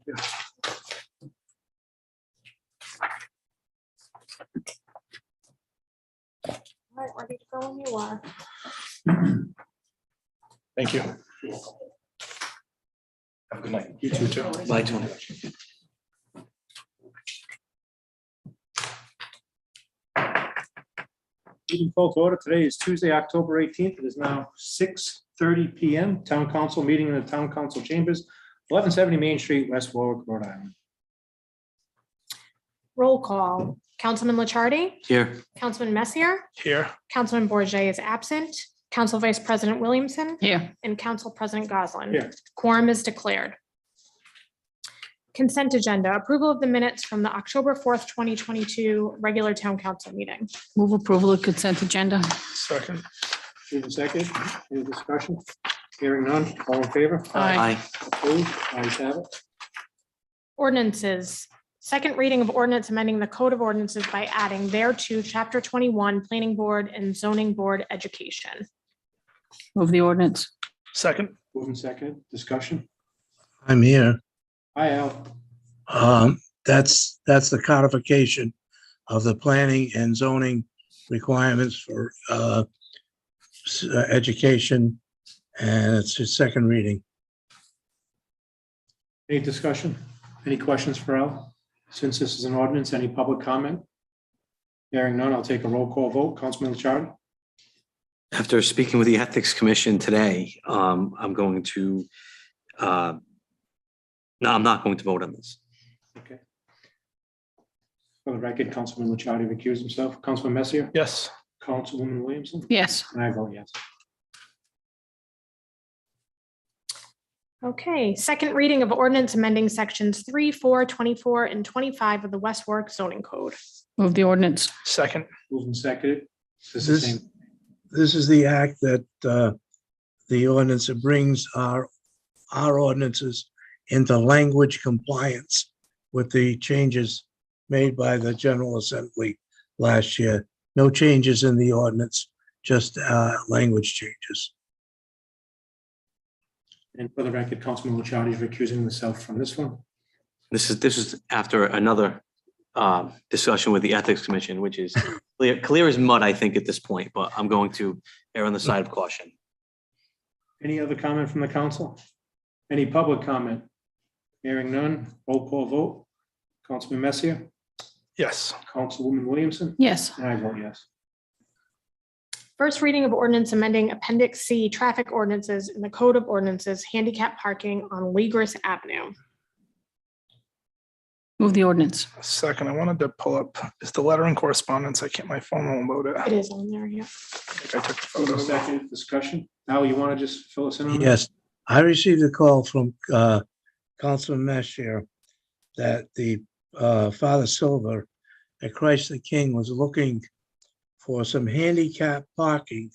you. All right, ready to go when you are. Thank you. Have a good night. You too. Bye, Tony. Meeting called to order. Today is Tuesday, October 18th. It is now 6:30 PM. Town Council meeting in the Town Council Chambers, 1170 Main Street, West Warwick, Rhode Island. Roll call. Councilman Licciardi, Here. Councilman Messier, Here. Councilman Bourget is absent, Council Vice President Williamson, Here. and Council President Goslin. Here. Quorum is declared. Consent agenda, approval of the minutes from the October 4th, 2022 regular town council meeting. Move approval of consent agenda. Second. Move in second. Any discussion? Hearing none. All in favor? Aye. Opposed? Ayes have it. Ordinances. Second reading of ordinance amending the Code of Ordinances by adding thereto Chapter 21, Planning Board and Zoning Board Education. Move the ordinance. Second. Move in second. Discussion? I'm here. Hi, Al. That's the codification of the planning and zoning requirements for education, and it's its second reading. Any discussion? Any questions for Al? Since this is an ordinance, any public comment? Hearing none, I'll take a roll call vote. Councilman Licciardi? After speaking with the Ethics Commission today, I'm going to, no, I'm not going to vote on this. Okay. For the record, Councilman Licciardi recused himself. Councilman Messier? Yes. Councilwoman Williamson? Yes. And I vote yes. Okay, second reading of ordinance amending sections 3, 4, 24, and 25 of the West Warwick zoning code. Move the ordinance. Second. Moved and seconded. This is the same. This is the act that the ordinance that brings our ordinances into language compliance with the changes made by the General Assembly last year. No changes in the ordinance, just language changes. And for the record, Councilman Licciardi is recusing himself from this one. This is after another discussion with the Ethics Commission, which is clear as mud, I think, at this point, but I'm going to err on the side of caution. Any other comment from the council? Any public comment? Hearing none, roll call vote. Councilman Messier? Yes. Councilwoman Williamson? Yes. And I vote yes. First reading of ordinance amending Appendix C traffic ordinances in the Code of Ordinances handicap parking on Legris Avenue. Move the ordinance. Second, I wanted to pull up, is the letter in correspondence? I can't, my phone won't load it. It is on there, yeah. I think I took the Moved and photo. seconded. Discussion? Al, you want to just fill us in on that? Yes, I received a call from Councilman Messier that the Father Silver at Christ the King was looking for some handicap parking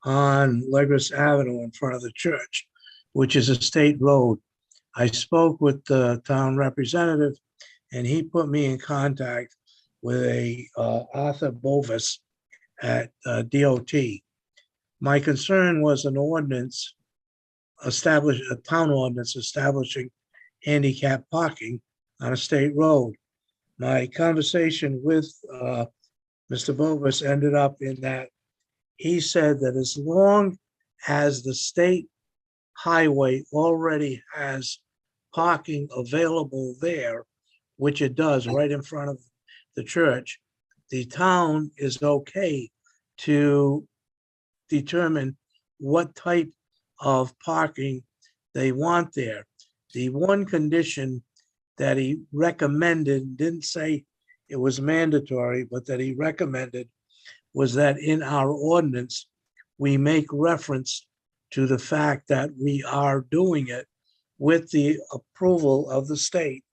on Legris Avenue in front of the church, which is a state road. I spoke with the town representative, and he put me in contact with a Arthur Bovis at DOT. My concern was an ordinance a town ordinance establishing handicap parking on a state road. My conversation with Mr. Bovis ended up in that he said that as long as the state highway already has parking available there, which it does right in front of the church, the town is okay to determine what type of parking they want there. The one condition that he recommended, didn't say it was mandatory, but that he recommended was that in our ordinance, we make reference to the fact that we are doing it with the approval of the state.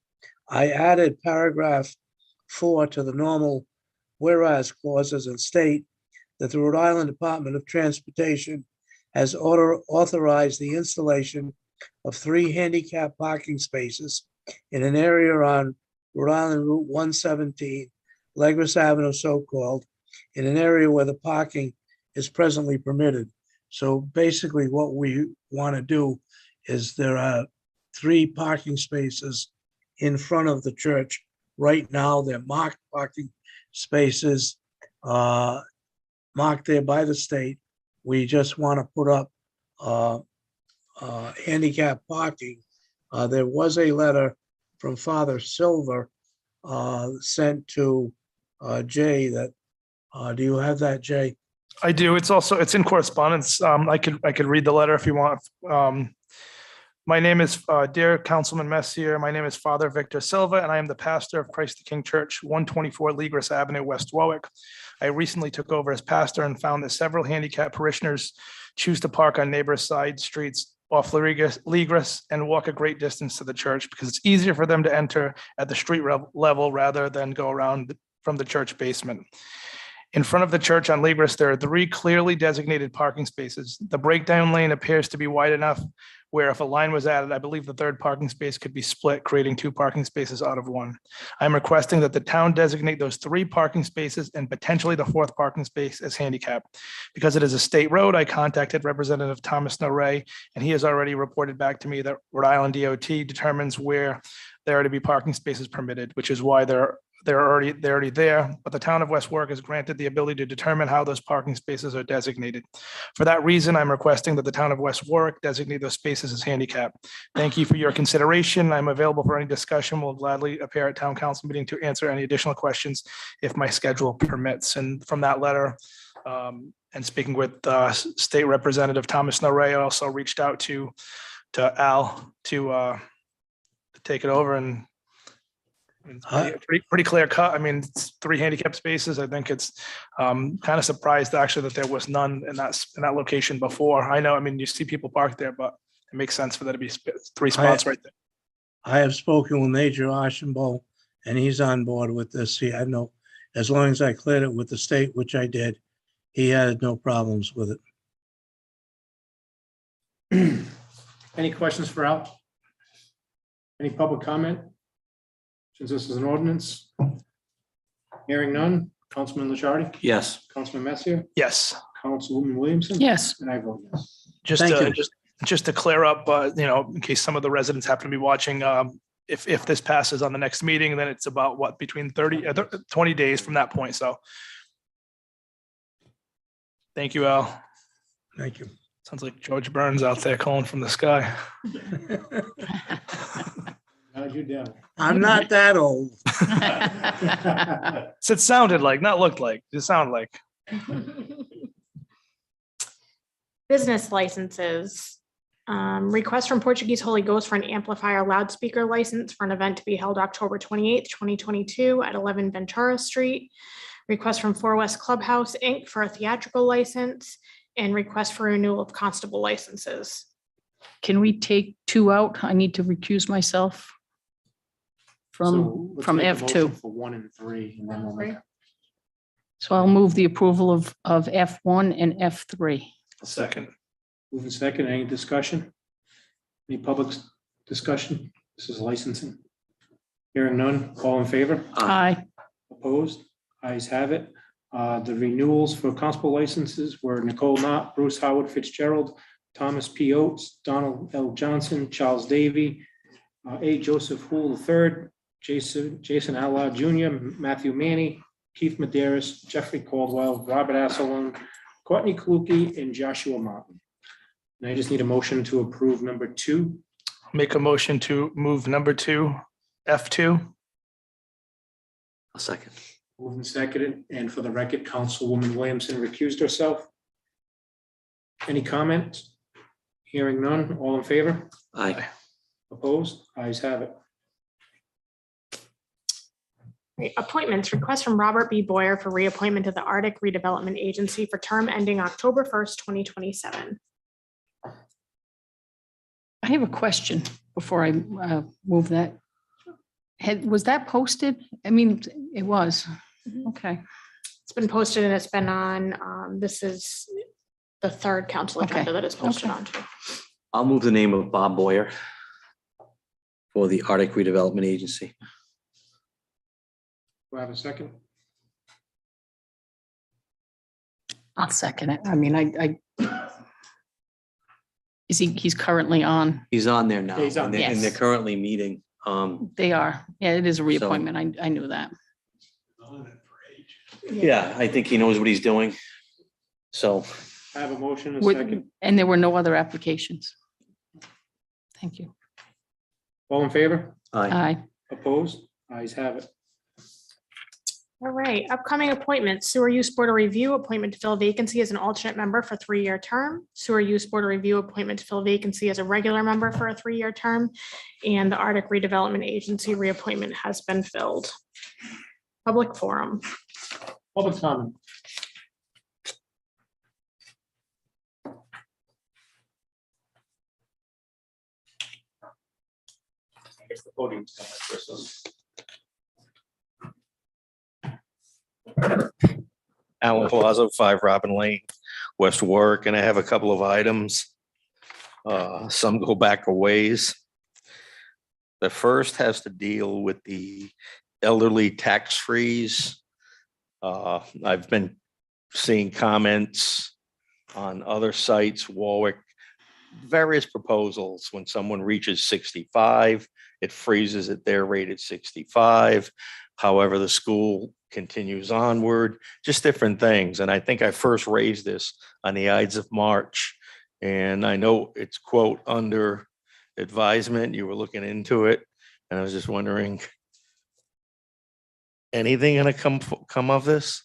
I added paragraph 4 to the normal whereas clauses and state that the Rhode Island Department of Transportation has authorized the installation of 3 handicap parking spaces in an area on Rhode Island Route 117, Legris Avenue, so-called, in an area where the parking is presently permitted. So basically what we want to do is there are 3 parking spaces in front of the church. Right now, they're marked parking spaces, marked there by the state. We just want to put up handicap parking. There was a letter from Father Silver sent to Jay that, do you have that, Jay? I do. It's in correspondence. I could read the letter if you want. My name is, dear Councilman Messier, my name is Father Victor Silva, and I am the pastor of Christ the King Church, 124 Legris Avenue, West Warwick. I recently took over as pastor and found that several handicapped parishioners choose to park on neighbor side streets off Legris and walk a great distance to the church because it's easier for them to enter at the street level rather than go around from the church basement. In front of the church on Legris, there are 3 clearly designated parking spaces. The breakdown lane appears to be wide enough where if a line was added, I believe the 3rd parking space could be split, creating 2 parking spaces out of 1. I'm requesting that the town designate those 3 parking spaces and potentially the 4th parking space as handicap. Because it is a state road, I contacted Representative Thomas Noray, and he has already reported back to me that Rhode Island DOT determines where there are to be parking spaces permitted, which is why they're already there, but the town of West Warwick is granted the ability to determine how those parking spaces are designated. For that reason, I'm requesting that the town of West Warwick designate those spaces as handicap. Thank you for your consideration. I'm available for any discussion. Will gladly appear at town council meeting to answer any additional questions if my schedule permits. And from that letter, and speaking with State Representative Thomas Noray, I also reached out to Al to take it over, and it's pretty clear cut. I mean, it's 3 handicap spaces. I think it's kind of surprised actually that there was none in that location before. I know, I mean, you see people parked there, but it makes sense for there to be 3 spots right there. I have spoken with Major Archambault, and he's on board with this. I know, as long as I cleared it with the state, which I did, he had no problems with it. Any questions for Al? Any public comment? Since this is an ordinance. Hearing none. Councilman Lichardi, Yes. Councilman Messier, Yes, Councilwoman Williamson. Yes. And I vote yes. Thank you. just to clear up, in case some of the residents happen to be watching, if this passes on the next meeting, then it's about what, between 20 days from that point. So thank you, Al. Thank you. Sounds like George Burns out there calling from the sky. How'd you down? I'm not that old. So it sounded like, not looked like, it sounded like. Business licenses. Request from Portuguese Holy Ghost for an amplifier loudspeaker license for an event to be held October 28th, 2022 at 11 Ventura Street. Request from 4 West Clubhouse, Inc. for a theatrical license, and request for renewal of constable licenses. Can we take 2 out? I need to recuse myself So let's from make a F2. motion for 1 and 3, and then we'll make- So I'll move the approval of F1 and F3. Second. Moving second, any discussion? Any public discussion? This is licensing. Hearing none, all in favor? Aye. Opposed? Ayes have it. The renewals for constable licenses were Nicole Knott, Bruce Howard Fitzgerald, Thomas P. Oates, Donald L. Johnson, Charles Davy, A. Joseph Hool III, Jason Allard Jr., Matthew Manny, Keith Maderas, Jeffrey Caldwell, Robert Asselon, Courtney Kluge, and Joshua Martin. And I just need a motion to approve number 2. Make a motion to move number 2, F2. A second. Moved and seconded, and for the record, Councilwoman Williamson recused herself. Any comments? Hearing none, all in favor? Aye. Opposed? Ayes have it. Right, appointments, request from Robert B. Boyer for reappointment to the Arctic Redevelopment Agency for term ending October 1st, 2027. I have a question before I move that. Was that posted? I mean, it was. Okay. It's been posted and it's been on, this is the 3rd council Okay. agenda that is posted Okay. onto. I'll move the name of Bob Boyer for the Arctic Redevelopment Agency. Do I have a second? I'll second it. I mean, he's currently on. He's on there now. Yeah, he's on. And they're Yes. currently meeting They are. Yeah, it is a reappointment. I knew that. Yeah, I think he knows what he's doing. So, I have a motion, a second. And there were no other applications. Thank you. All in favor? Aye. Opposed? Ayes have it. All right, upcoming appointments, Sewer Use Board of Review, appointment to fill a vacancy as an alternate member for 3-year term. Sewer Use Board of Review, appointment to fill a vacancy as a regular member for a 3-year term. And the Arctic Redevelopment Agency reappointment has been filled. Public forum. Public comment. I guess the podium's coming first. Alan Palazzo, 5 Robin Lane, West Warwick, and I have a couple of items. Some go back a ways. The first has to deal with the elderly tax freeze. I've been seeing comments on other sites, Warwick, various proposals. When someone reaches 65, it freezes at their rate at 65. However, the school continues onward, just different things. And I think I first raised this on the Ides of March. And I know it's quote under advisement, you were looking into it. And I was just wondering, anything gonna come of this?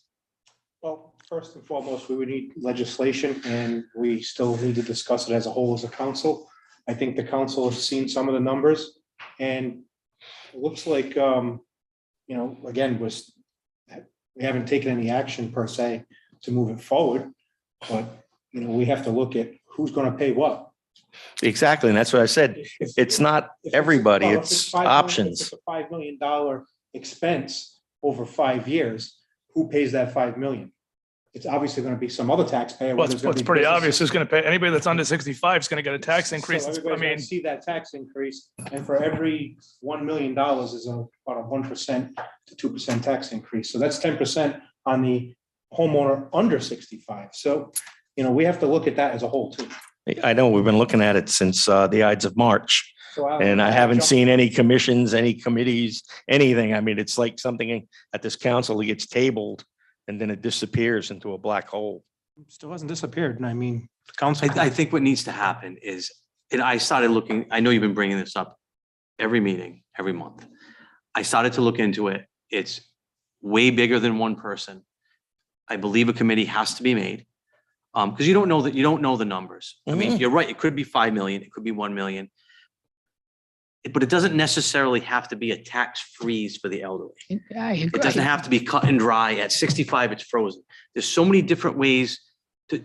Well, first and foremost, we would need legislation and we still need to discuss it as a whole as a council. I think the council has seen some of the numbers and it looks like, again, we haven't taken any action per se to move it forward. But, we have to look at who's going to pay what. Exactly, and that's what I said. It's not everybody, Well, if it's $5 million, if options. it's a $5 million expense over 5 years, who pays that 5 million? It's obviously going to be some other taxpayer. Well, whether it's gonna be pretty businesses. obvious. It's going to pay, anybody that's under 65 is going to get a tax increase. So I everybody's gonna mean, see that tax increase, and for every $1 million is about a 1% to 2% tax increase. So that's 10% on the homeowner under 65. So, we have to look at that as a whole too. I know, we've been looking at it since the Ides of March. So And I haven't seen any commissions, any committees, anything. I mean, it's like something at this council that gets tabled and then it disappears into a black hole. Still hasn't disappeared. And I mean, the council. I think what needs to happen is, and I started looking, I know you've been bringing this up every meeting, every month. I started to look into it. It's way bigger than one person. I believe a committee has to be made. Because you don't know the numbers. I mean, you're right, it could be 5 million, it could be 1 million. But it doesn't necessarily have to be a tax freeze for the elderly. It doesn't have to be cut and dry. At 65, it's frozen. There's so many different ways to,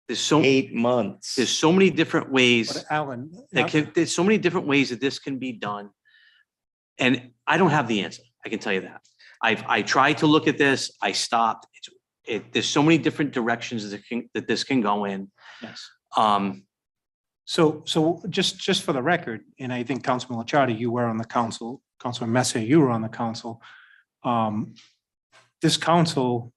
there's so 8 months. there's so many different ways But Alan, there's so many different ways that this can be done. And I don't have the answer. I can tell you that. I tried to look at this. I stopped. There's so many different directions that this can go in. yes. Um, So just for the record, and I think Councilman Licciardi, you were on the council, Councilman Messier, you were on the council. This council,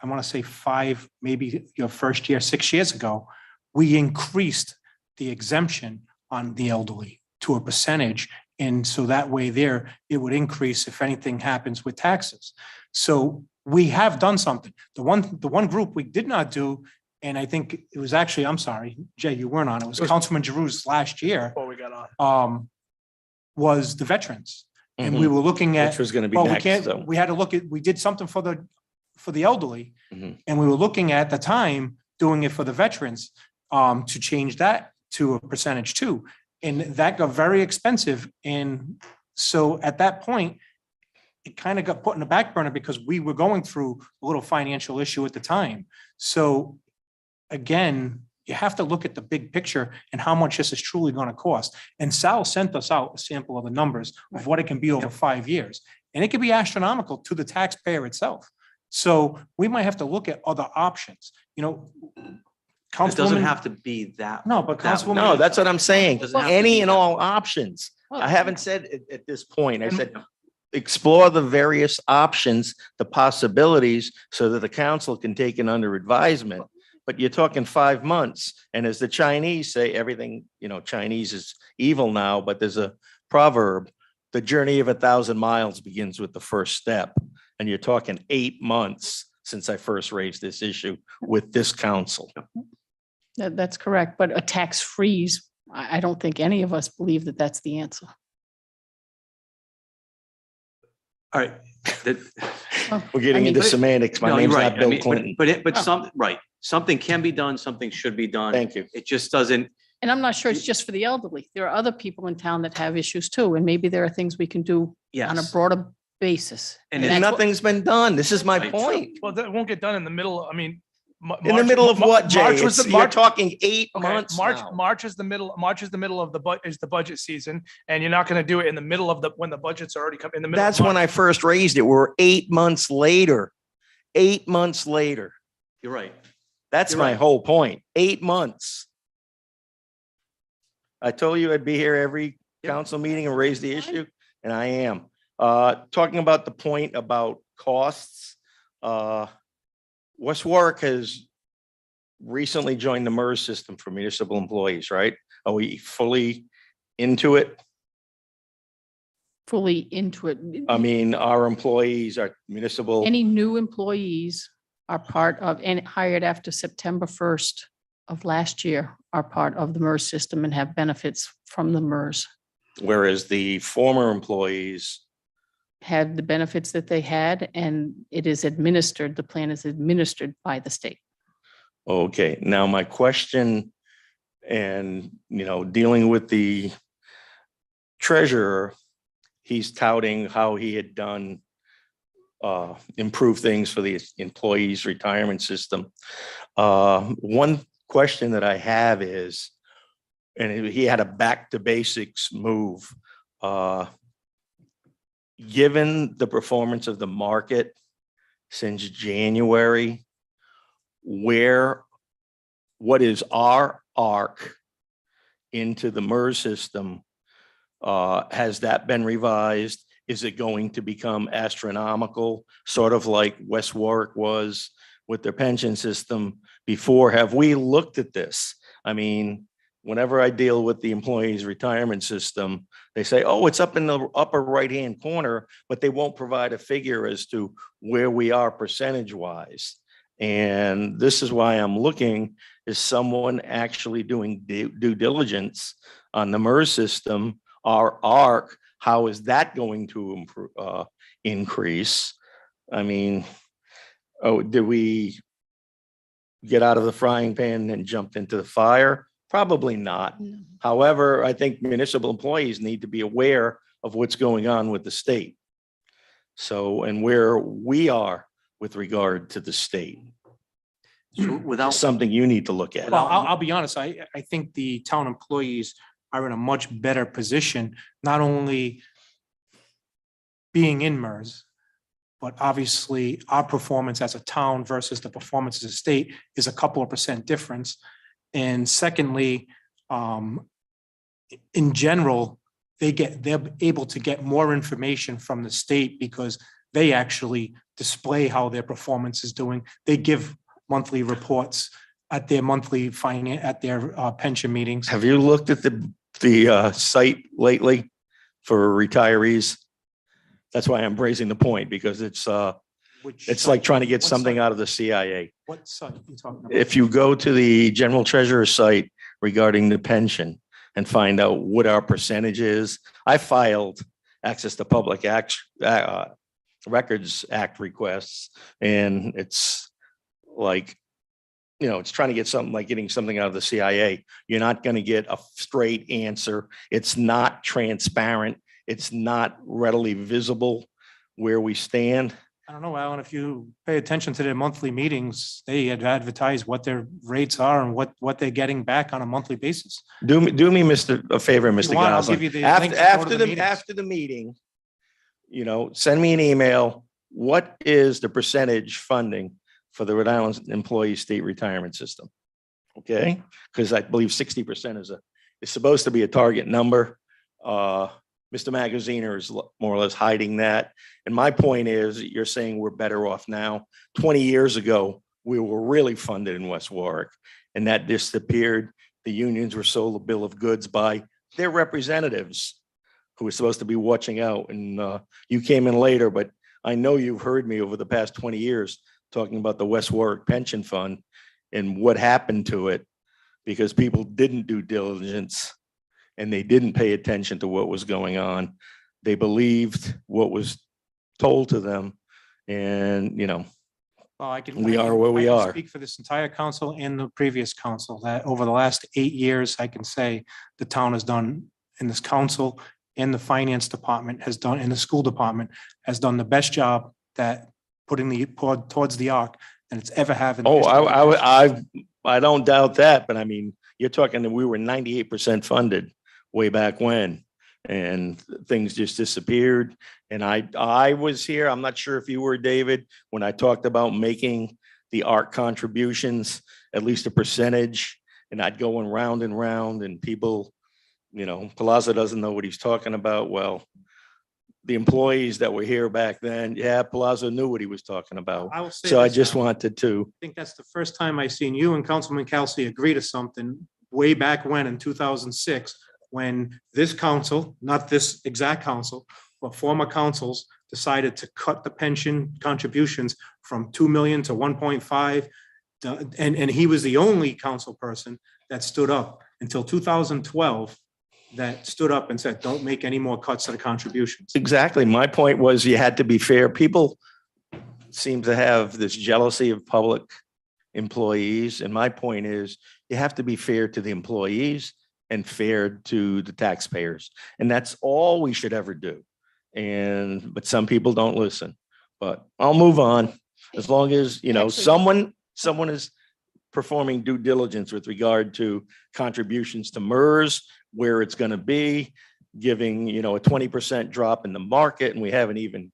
I want to say 5, maybe your first year, 6 years ago, we increased the exemption on the elderly to a percentage. And so that way there, it would increase if anything happens with taxes. So we have done something. The one group we did not do, and I think it was actually, I'm sorry, Jay, you weren't on, it was Councilman Giroux's last year, before we got on. was the veterans. And we were looking at. Which was gonna be Well, we next, can't, so. we had to look at, we did something for the elderly. Mhm. And we were looking at the time, doing it for the veterans, to change that to a percentage too. And that got very expensive. And so at that point, it kind of got put in the back burner because we were going through a little financial issue at the time. So again, you have to look at the big picture and how much this is truly going to cost. And Sal sent us out a sample of the numbers of what it can be over 5 years. And it can be astronomical to the taxpayer itself. So we might have to look at other options, it doesn't Councilwoman. have to be that. No, but that- Councilwoman. No, that's what I'm saying. Doesn't have to be Any and that. all options. I haven't said at this point, I And- said, explore the various options, the possibilities, so that the council can take it under advisement. But you're talking 5 months. And as the Chinese say, everything, Chinese is evil now, but there's a proverb, the journey of 1,000 miles begins with the first step. And you're talking 8 months since I first raised this issue with this council. That's correct, but a tax freeze, I don't think any of us believe that that's the answer. All right. That- We're getting I mean, into but- semantics. My No, name's you're right. not I Bill mean, Clinton. but Oh. something can be done, something should be done. Thank you. It just doesn't, And I'm not sure it's just for the elderly. There are other people in town that have issues too, and maybe there are things we can do on a yes. broader basis. And And that's what- nothing's been done. This is my Right. point. Well, that won't get done in the middle. I mean. In the middle of what, Jay? March was the You're March. talking 8 Okay, months March, now. March is the middle, of the budget season, and you're not gonna do it in the middle of when the budget's already come in the middle. That's when I first raised it. We're 8 months later. 8 months later. You're right. That's You're my right. whole point. 8 months. I told you I'd be here every Yep. council meeting and raise the issue, and I am. Talking about the point about costs, West Warwick has recently joined the MERS system for municipal employees, right? Are we fully into it? Fully into it. I mean, our employees, our municipal, Any new employees are part of, and hired after September 1st of last year are part of the MERS system and have benefits from the MERS. whereas the former employees, Had the benefits that they had, and it is administered, the plan is administered by the state. okay, now my question and, dealing with the treasurer, he's touting how he had done improve things for the employees' retirement system. One question that I have is, and he had a back to basics move. Given the performance of the market since January, what is our arc into the MERS system? Has that been revised? Is it going to become astronomical, sort of like West Warwick was with their pension system before? Have we looked at this? I mean, whenever I deal with the employees' retirement system, they say, oh, it's up in the upper right-hand corner, but they won't provide a figure as to where we are percentage-wise. And this is why I'm looking, is someone actually doing due diligence on the MERS system, our ARC, how is that going to improve, increase? I mean, did we get out of the frying pan and jumped into the fire? Probably not. However, I think municipal employees need to be aware of what's going on with the state. So, and where we are with regard to the state. So without, Something you need to look at. Well, I'll be honest, I think the town employees are in a much better position, not only being in MERS, but obviously our performance as a town versus the performance as a state is a couple of % difference. And secondly, in general, they're able to get more information from the state because they actually display how their performance is doing. They give monthly reports at their pension meetings. Have you looked at the site lately for retirees? That's why I'm raising the point, because it's like trying to get something out of the CIA. What site are you talking about? If you go to the general treasurer's site regarding the pension and find out what our percentage is, I filed Access to Public Records Act requests, and it's like, it's trying to get something like getting something out of the CIA. You're not going to get a straight answer. It's not transparent. It's not readily visible where we stand. I don't know, Alan, if you pay attention to their monthly meetings, they advertise what their rates are and what they're getting back on a monthly basis. Do me a favor, Mr. want, I'll give you Goslin. the links to go to the meetings. After the meeting, send me an email. What is the percentage funding for the Rhode Island Employee State Retirement System? Okay, because I believe 60% is supposed to be a target number. Mr. Magaziner is more or less hiding that. And my point is, you're saying we're better off now. 20 years ago, we were really funded in West Warwick, and that disappeared. The unions were sold a bill of goods by their representatives. who was supposed to be watching out, and you came in later, but I know you've heard me over the past 20 years talking about the West Warwick Pension Fund and what happened to it because people didn't do diligence and they didn't pay attention to what was going on. They believed what was told to them, and Well, We are where we I can are. Speak for this entire council and the previous council, that over the last 8 years, I can say the town has done, in this council and the finance department has done, and the school department has done the best job that putting the, towards the arc than it's ever have. in the Oh, history of the I don't doubt that, but I mean, you're talking that we were 98% funded way back when, and things just disappeared. And I was here. I'm not sure if you were, David, when I talked about making the ARC contributions, at least a percentage, and I'd go round and round, and people, Palazzo doesn't know what he's talking about. Well, the employees that were here back then, yeah, Palazzo knew what he was talking about. I will say So I this, just Al. wanted to, I think that's the first time I seen you and Councilman Kelsey agree to something way back when in 2006, when this council, not this exact council, but former councils decided to cut the pension contributions from 2 million to 1.5. And he was the only council person that stood up until 2012, that stood up and said, don't make any more cuts to the contributions. exactly. My point was you had to be fair. People seem to have this jealousy of public employees. And my point is you have to be fair to the employees and fair to the taxpayers. And that's all we should ever do. But some people don't listen, but I'll move on as long as, Actually- someone is performing due diligence with regard to contributions to MERS, where it's going to be, giving, a 20% drop in the market. And we haven't even,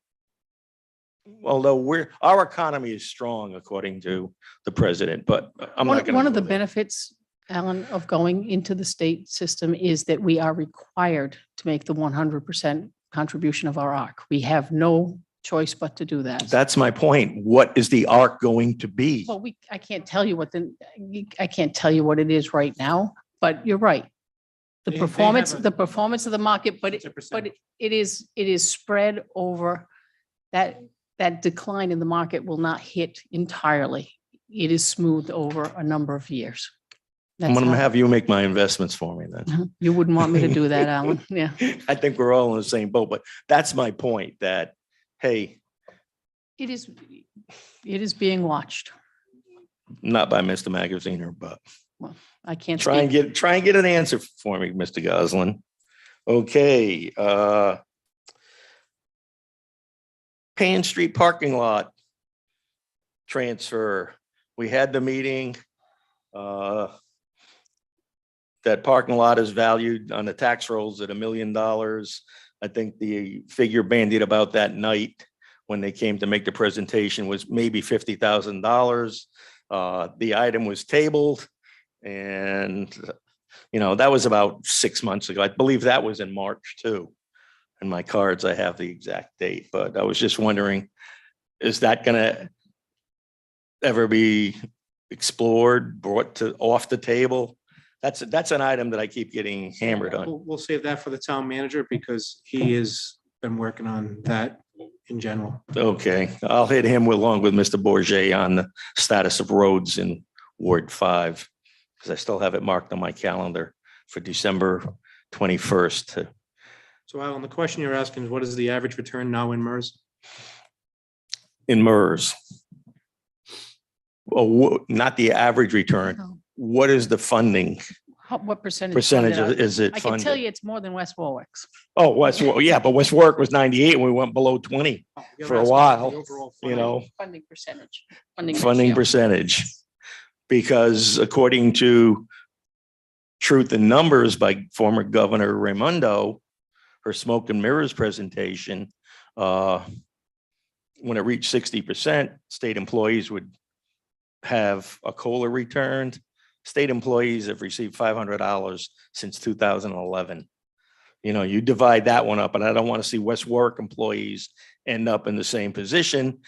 although our economy is strong, according to the president, but I'm not going to. One of the benefits, Alan, of going into the state system is that we are required to make the 100% contribution of our ARC. We have no choice but to do that. That's my point. What is the ARC going to be? Well, I can't tell you what it is right now, but you're right. The They performance have a- of the market, but It's a percentage. it is spread over that decline in the market will not hit entirely. It is smoothed over a number of years. I'm That's going to how- have you make my investments for me then. You wouldn't want me to do that, Alan. Yeah. I think we're all in the same boat, but that's my point that, hey, It is being watched. not by Mr. Magaziner, but I can't try and speak. get an answer for me, Mr. Goslin. Okay, Payne Street parking lot transfer. We had the meeting. That parking lot is valued on the tax rolls at $1 million. I think the figure bandied about that night when they came to make the presentation was maybe $50,000. The item was tabled, and that was about 6 months ago. I believe that was in March too. In my cards, I have the exact date, but I was just wondering, is that going to ever be explored, brought off the table? That's an item that I keep getting hammered on. We'll save that for the town manager because he has been working on that in general. Okay, I'll hit him along with Mr. Bourget on the status of roads in Ward 5, because I still have it marked on my calendar for December 21st. So Alan, the question you're asking is what is the average return now in MERS? In MERS. Oh, not the average return. No. What is the funding? What percentage? Percentage funded? is it I can tell funded? you it's more than West Warwick's. Oh, yeah, but West Warwick was 98 and we went below 20 You're for a asking the while, overall you funding. know, Funding percentage. funding ratio. percentage. Because according to Truth and Numbers by former Governor Raimondo, her smoke and mirrors presentation, when it reached 60%, state employees would have a COLA returned. State employees have received $500 since 2011. You divide that one up, and I don't want to see West Warwick employees end up in the same position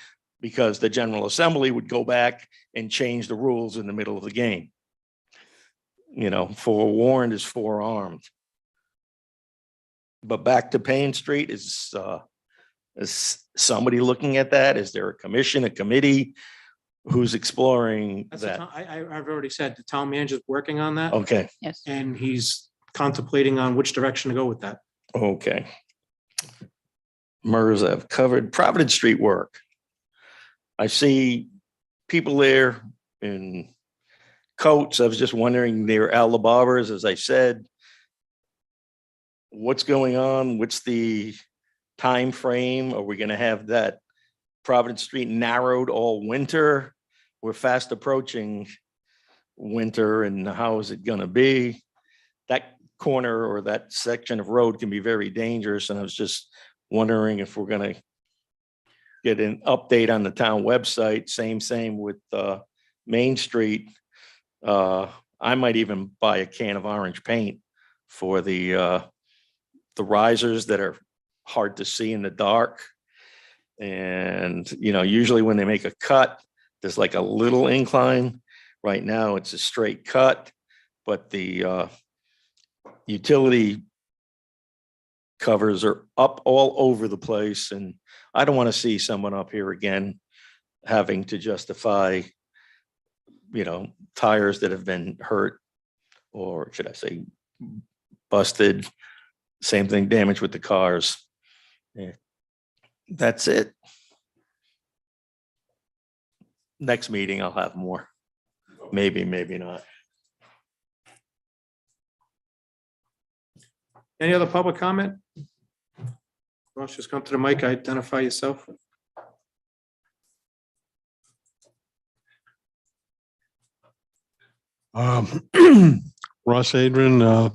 because the General Assembly would go back and change the rules in the middle of the game. Forewarned is forearmed. But back to Payne Street, is somebody looking at that? Is there a commission, a committee who's exploring That's the that? town- I've already said, the town manager's working on that, Okay, Yes. and he's contemplating on which direction to go with that. okay. MERS I've covered. Providence Street work. I see people there in coats. I was just wondering, they're Al barbers, as I said. What's going on? What's the time frame? Are we gonna have that Providence Street narrowed all winter? We're fast approaching winter, and how is it gonna be? That corner or that section of road can be very dangerous, and I was just wondering if we're gonna get an update on the town website. Same with Main Street. I might even buy a can of orange paint for the risers that are hard to see in the dark. And, usually when they make a cut, there's like a little incline. Right now, it's a straight cut, but the utility covers are up all over the place. And I don't want to see someone up here again having to justify, tires that have been hurt, or should I say busted. Same thing, damage with the cars. Yeah. That's it. Next meeting, I'll have more. Maybe, maybe not. Any other public comment? Ross, just come to the mic, identify yourself. Ross Adrian,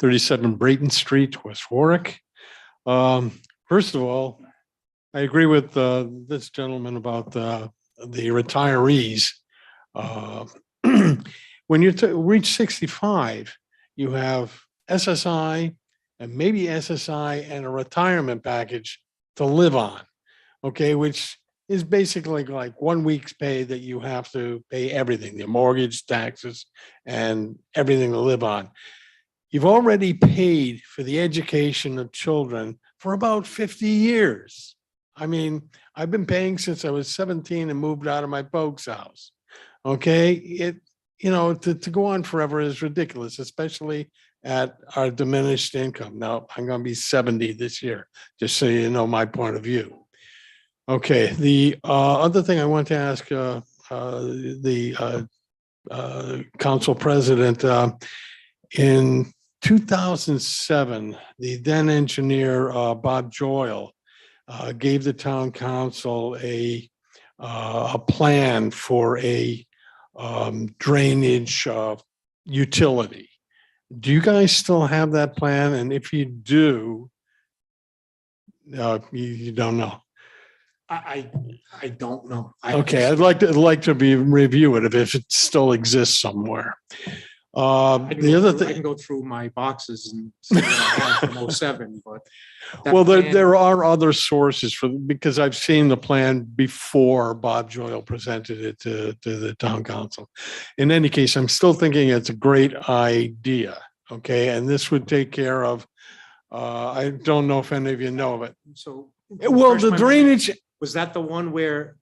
37 Brayton Street, West Warwick. First of all, I agree with this gentleman about the retirees. When you reach 65, you have SSI and maybe SSI and a retirement package to live on, okay, which is basically like 1 week's pay that you have to pay everything, your mortgage, taxes, and everything to live on. You've already paid for the education of children for about 50 years. I mean, I've been paying since I was 17 and moved out of my folks' house. Okay, to go on forever is ridiculous, especially at our diminished income. Now, I'm going to be 70 this year, just so you know my point of view. Okay, the other thing I want to ask the council president, in 2007, the then engineer Bob Joyle gave the town council a plan for a drainage utility. Do you guys still have that plan? And if you do, you don't know. I don't know. Okay, I'd like to review it if it still exists somewhere. The other I thing, can go through my boxes and see what I have from 07, but. that well, plan- there are other sources because I've seen the plan before Bob Joyle presented it to the town council. In any case, I'm still thinking it's a great idea. Okay, and this would take care of. I don't know if any of you know of it. So. Well, refresh the my memory. drainage. Was that the one where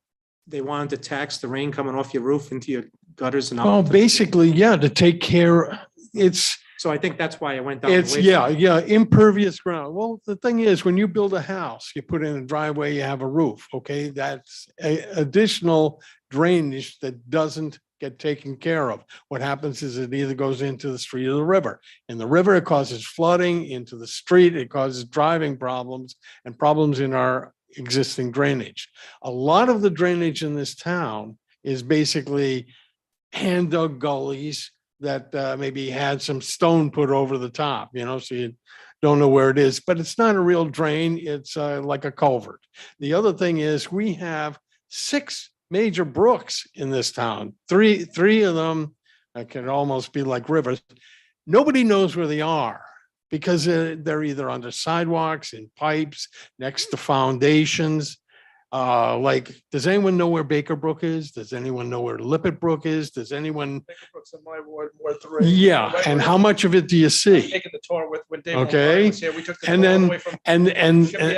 they wanted to tax the rain coming off your roof into your gutters and? Oh, basically, yeah, to take care. So I think that's why I went down. It's, yeah, impervious ground. Well, the thing is, when you build a house, you put in a driveway, you have a roof, okay? That's additional drainage that doesn't get taken care of. What happens is it either goes into the street or the river. In the river, it causes flooding. Into the street, it causes driving problems and problems in our existing drainage. A lot of the drainage in this town is basically hand dug gullies that maybe had some stone put over the top, so you don't know where it is, but it's not a real drain. It's like a culvert. The other thing is we have 6 major brooks in this town. Three of them can almost be like rivers. Nobody knows where they are because they're either under sidewalks, in pipes, next to foundations. Like, does anyone know where Baker Brook is? Does anyone know where Lippet Brook is? Does anyone? Brooks in my ward 3. Yeah, Right, and right. how much of it do you see? Taking the tour with when Dave Okay. Lombardi was here. We took the And tour all the then, way from.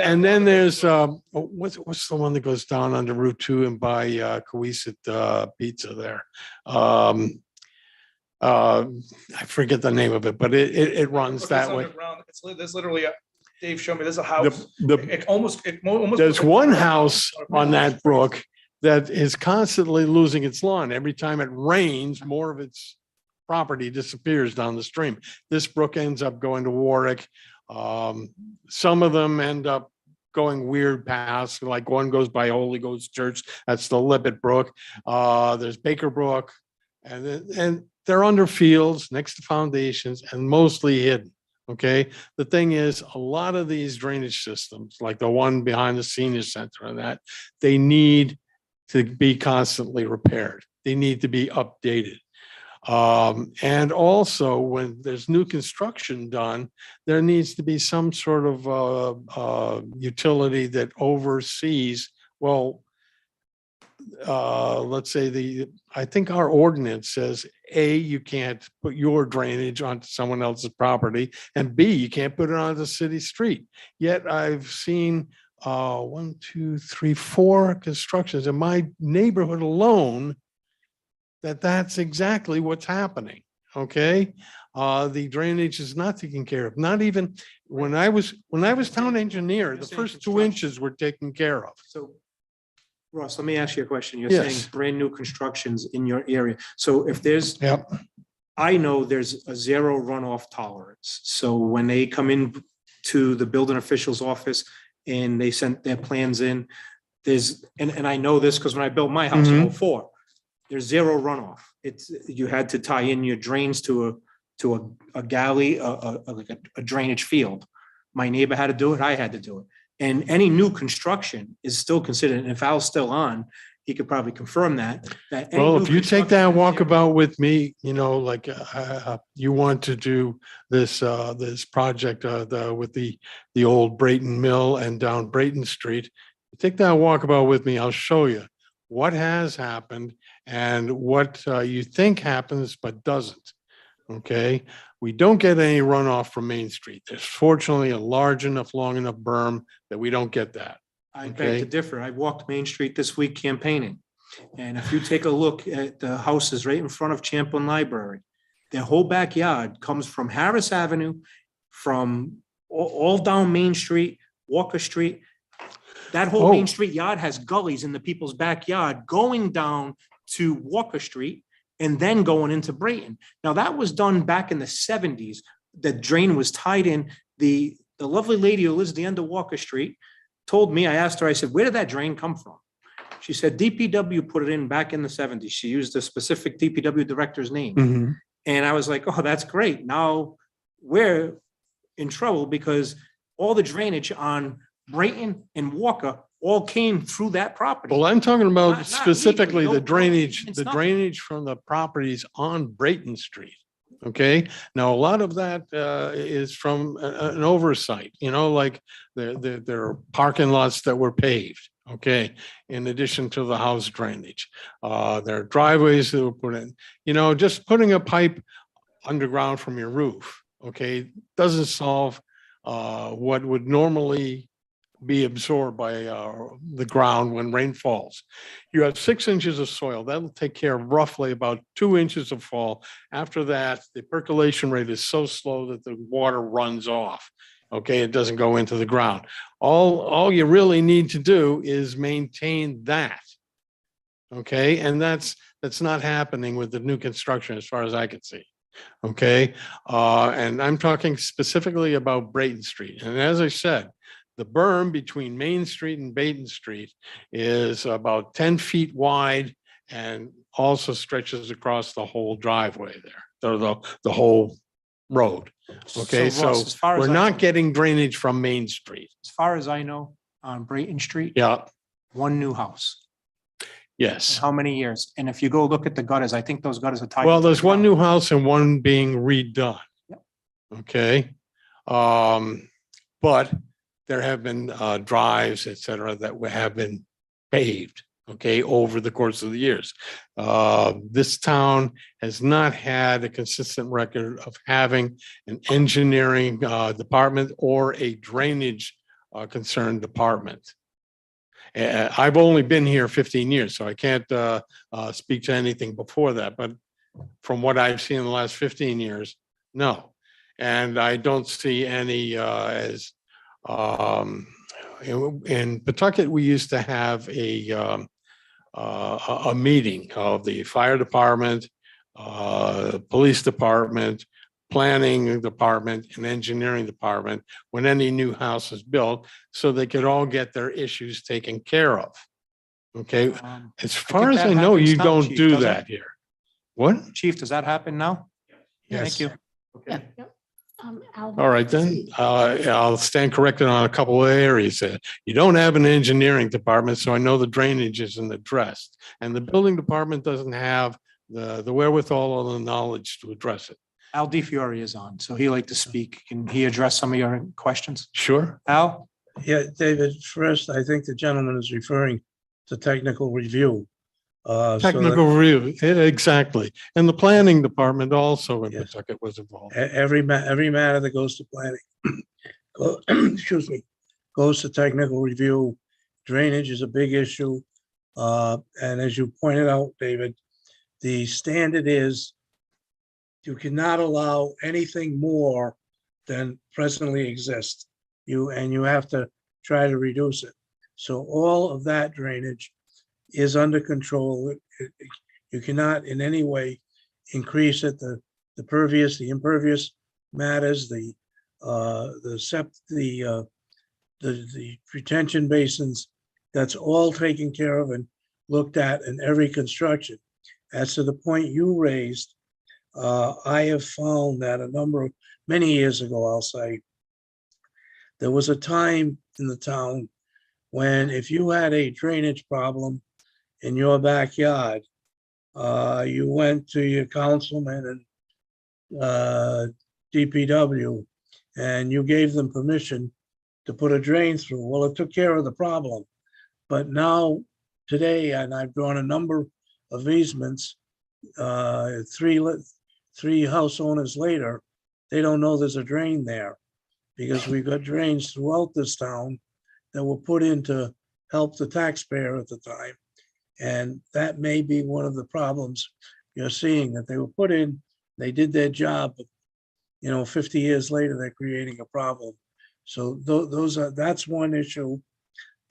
and then there's, what's the one that goes down under Route 2 and by Cohasset Pizza there? I forget the name of it, but it runs It's that way. underground. There's literally Dave showed me, there's a house. The, It almost. there's looks like one a house on that brook that is constantly losing its lawn. Every time it rains, more of its property disappears down the stream. This brook ends up going to Warwick. Some of them end up going weird paths, like one goes by Holy Ghost Church. That's the Lippet Brook. There's Baker Brook, and they're under fields next to foundations and mostly hidden. Okay. The thing is, a lot of these drainage systems, like the one behind the senior center and that, they need to be constantly repaired. They need to be updated. And also when there's new construction done, there needs to be some sort of utility that oversees, well, let's say I think our ordinance says, A, you can't put your drainage onto someone else's property, and B, you can't put it on the city street. Yet I've seen 1, 2, 3, 4 constructions in my neighborhood alone that's exactly what's happening. Okay. The drainage is not taken care of. Not even when I was town engineer, the first 2 inches were taken care of. So Ross, let me ask you a question. You're Yes. saying brand new constructions in your area. So if there's, Yep. I know there's a 0 runoff tolerance. So when they come in to the building official's office and they sent their plans in, and I know this because when I built my house in Mhm. '04, there's 0 runoff. You had to tie in your drains to a galley, like a drainage field. My neighbor had to do it. I had to do it. And any new construction is still considered, and if Al's still on, he could probably confirm that. Any Well, new if you take that construction is 0. walkabout with me, like you want to do this project with the old Brayton Mill and down Brayton Street, take that walkabout with me. I'll show you what has happened and what you think happens but doesn't. Okay, we don't get any runoff from Main Street. There's fortunately a large enough, long enough berm that we don't get that. I beg Okay. to differ. I walked Main Street this week campaigning. And if you take a look at the houses right in front of Champlain Library, their whole backyard comes from Harris Avenue, from all down Main Street, Walker Street. That whole Main Oh. Street yard has gullies in the people's backyard going down to Walker Street and then going into Brayton. Now, that was done back in the 70s. The drain was tied in. The lovely lady who lives at the end of Walker Street told me, I asked her, I said, where did that drain come from? She said, DPW put it in back in the 70s. She used a specific DPW director's name. Mhm. And I was like, oh, that's great. Now we're in trouble because all the drainage on Brayton and Walker all came through that property. Well, I'm talking about Not specifically legally, the no, drainage, it's the nothing. drainage from the properties on Brayton Street. Okay, now a lot of that is from an oversight, like there are parking lots that were paved. Okay, in addition to the house drainage, there are driveways that were put in. Just putting a pipe underground from your roof, okay, doesn't solve what would normally be absorbed by the ground when rain falls. You have 6 inches of soil. That'll take care of roughly about 2 inches of fall. After that, the percolation rate is so slow that the water runs off. Okay, it doesn't go into the ground. All you really need to do is maintain that. Okay, and that's not happening with the new construction as far as I can see. Okay, and I'm talking specifically about Brayton Street. And as I said, the berm between Main Street and Brayton Street is about 10 feet wide and also stretches across the whole driveway there, the whole road. Okay, So, Russ, so as far as we're I know- not getting drainage from Main Street. As far as I know, on Brayton Street, Yeah, one new house. yes. How many years? And if you go look at the gutters, I think those gutters are tied. Well, into the there's one ground. new house and one being redone. Yep. Okay. But there have been drives, et cetera, that have been paved, okay, over the course of the years. This town has not had a consistent record of having an engineering department or a drainage concerned department. I've only been here 15 years, so I can't speak to anything before that, but from what I've seen in the last 15 years, no. And I don't see any in Pawtucket, we used to have a meeting of the fire department, police department, planning department, and engineering department when any new house is built, so they could all get their issues taken care of. Okay, as far as that I know, happens you now, don't Chief, do doesn't that here. What? Chief, does that happen now? Yes. Thank you. Al. All right, then, I'll stand corrected on a couple of areas. You don't have an engineering department, so I know the drainage isn't addressed. And the building department doesn't have the wherewithal or the knowledge to address it. Al DiFiore is on, so he'd like to speak. Can he address some of your questions? Sure. Al? Yeah, David, first, I think the gentleman is referring to technical review. So that Technical review, exactly. And the planning department also in Yes. Pawtucket was involved. every matter that goes to planning, excuse me, goes to technical review. Drainage is a big issue. And as you pointed out, David, the standard is you cannot allow anything more than presently exists. You have to try to reduce it. So all of that drainage is under control. You cannot in any way increase it. The pervious, the impervious matters, the retention basins, that's all taken care of and looked at in every construction. As to the point you raised, I have found that many years ago, I'll say, there was a time in the town when if you had a drainage problem in your backyard, you went to your councilman and DPW, and you gave them permission to put a drain through. Well, it took care of the problem. But now, today, and I've drawn a number of easements, three house owners later, they don't know there's a drain there because we've got drains throughout this town that were put in to help the taxpayer at the time. And that may be one of the problems you're seeing, that they were put in, they did their job, but 50 years later, they're creating a problem. So that's one issue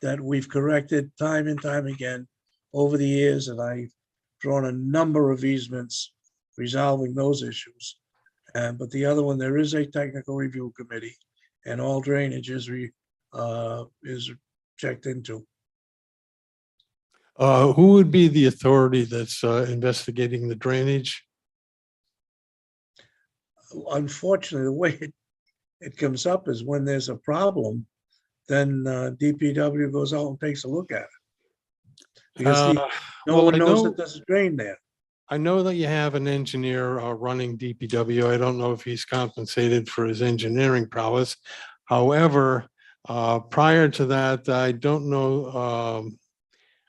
that we've corrected time and time again over the years, and I've drawn a number of easements resolving those issues. But the other one, there is a technical review committee, and all drainage is checked into. Who would be the authority that's investigating the drainage? Unfortunately, the way it comes up is when there's a problem, then DPW goes out and takes a look at it. Because no well, one I knows know- that there's a drain there. I know that you have an engineer running DPW. I don't know if he's compensated for his engineering prowess. However, prior to that, I don't know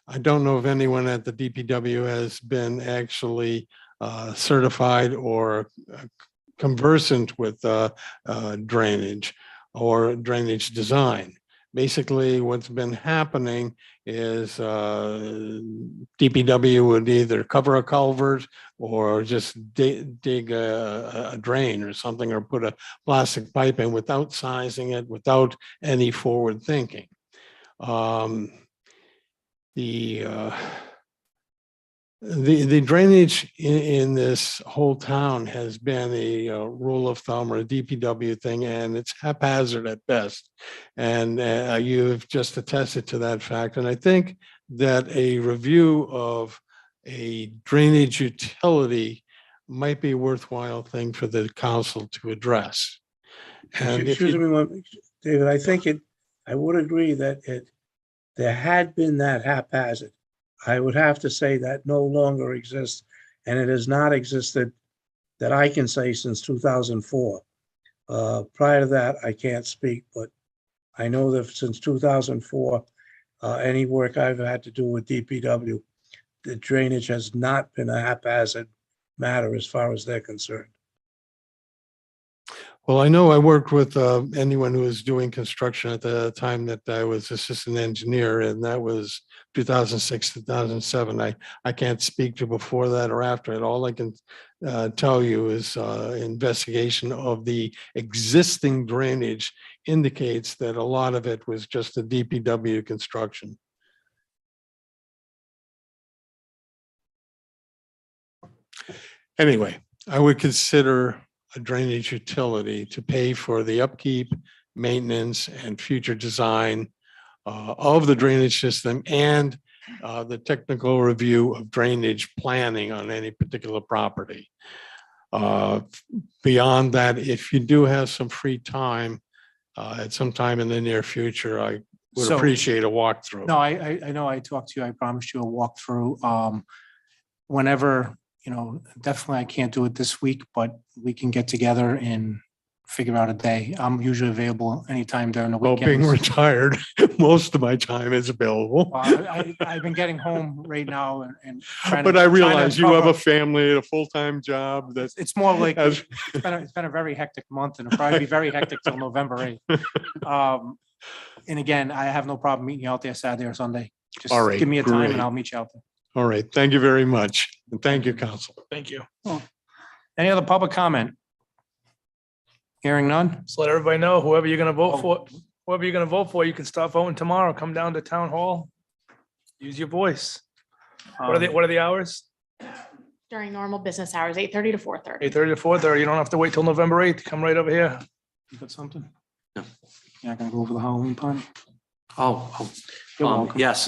if anyone at the DPW has been actually certified or conversant with drainage or drainage design. Basically, what's been happening is DPW would either cover a culvert or just dig a drain or something, or put a plastic pipe in without sizing it, without any forward thinking. The drainage in this whole town has been a rule of thumb or a DPW thing, and it's haphazard at best. And you've just attested to that fact. And I think that a review of a drainage utility might be a worthwhile thing for the council to address. And if Excuse you- me, David, I would agree that there had been that haphazard. I would have to say that no longer exists, and it has not existed that I can say since 2004. Prior to that, I can't speak, but I know that since 2004, any work I've had to do with DPW, the drainage has not been a haphazard matter as far as they're concerned. Well, I know I worked with anyone who was doing construction at the time that I was assistant engineer, and that was 2006, 2007. I can't speak to before that or after it. All I can tell you is investigation of the existing drainage indicates that a lot of it was just a DPW construction. Anyway, I would consider a drainage utility to pay for the upkeep, maintenance, and future design of the drainage system and the technical review of drainage planning on any particular property. Beyond that, if you do have some free time at some time in the near future, I would So- appreciate a walkthrough. No, I know I talked to you. I promised you a walkthrough. Whenever, definitely I can't do it this week, but we can get together and figure out a day. I'm usually available anytime during the Well, being weekends. retired, most of my time is available. Well, I've been getting home right now and trying to. But I trying to realize you have a cover- family, a full-time job that's. It's more like, as- it's been a very hectic month and it'll probably be very hectic till November 8th. And again, I have no problem meeting you out there Saturday or Sunday. Just All right, give me a time great. and I'll meet you out there. All right, thank you very much. And thank you, council. Thank you. Any other public comment? Hearing none? Just let everybody know, whoever you're gonna vote for, you can start voting tomorrow. Come down to town hall. Use your voice. What are the hours? During normal business hours, 8:30 to 4:30. 8:30 to 4:30. You don't have to wait till November 8th. Come right over here. You got something? No. You're not gonna go over the Halloween party? You're welcome. Yes.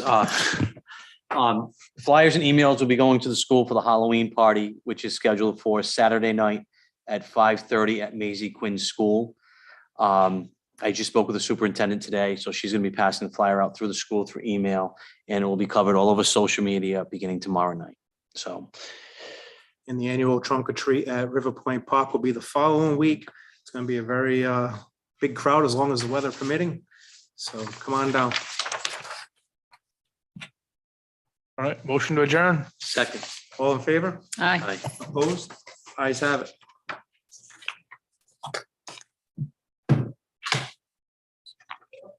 Flyers and emails will be going to the school for the Halloween party, which is scheduled for Saturday night at 5:30 at Maisie Quinn's school. I just spoke with the superintendent today, so she's gonna be passing the flyer out through the school through email, and it will be covered all over social media beginning tomorrow night. So, And the annual trunk or treat at River Point Park will be the following week. It's gonna be a very big crowd as long as the weather permitting. So come on down. All right, motion to adjourn. second. All in favor? Aye. Aye. Opposed? Ayes have it.